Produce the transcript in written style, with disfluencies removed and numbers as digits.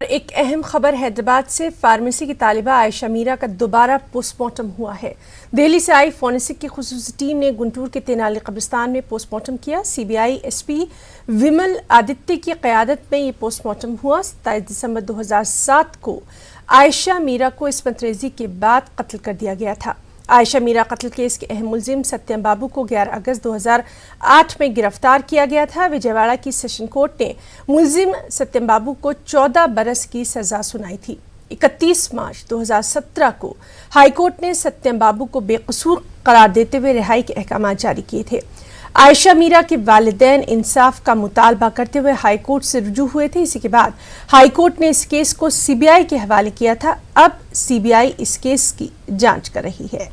ایک اہم خبر حیدرآباد سے فارمیسی کی طالبہ عائشہ میرا کا دوبارہ پوسٹ مارٹم ہوا ہے۔ دہلی سے آئی فورینسک کی خصوصی ٹیم نے گنٹور کے تینالی قبرستان میں پوسٹ مارٹم کیا۔ سی بی آئی ایس پی ومل آدتیہ کی قیادت میں یہ پوسٹ مارٹم ہوا۔ 27 دسمبر 2007 کو عائشہ میرا کو عصمت ریزی کے بعد قتل کر دیا گیا تھا۔ عائشہ میرا قتل کیس کے اہم ملزم ستیم بابو کو 11 اگست 2008 میں گرفتار کیا گیا تھا۔ وجے واڑہ کی سیشن کورٹ نے ملزم ستیم بابو کو 14 برس کی سزا سنائی تھی۔ 31 مارچ 2017 کو ہائی کورٹ نے ستیم بابو کو بے قصور قرار دیتے ہوئے رہائی کے احکامات جاری کیے تھے۔ عائشہ میرا کے والدین انصاف کا مطالبہ کرتے ہوئے ہائی کورٹ سے رجوع ہوئے تھے۔ اسی کے بعد ہائی کورٹ نے اس کیس کو سی بی آئی کے حوالے کیا تھا۔ اب سی بی آئی اس کیس کی جانچ کر رہی ہے۔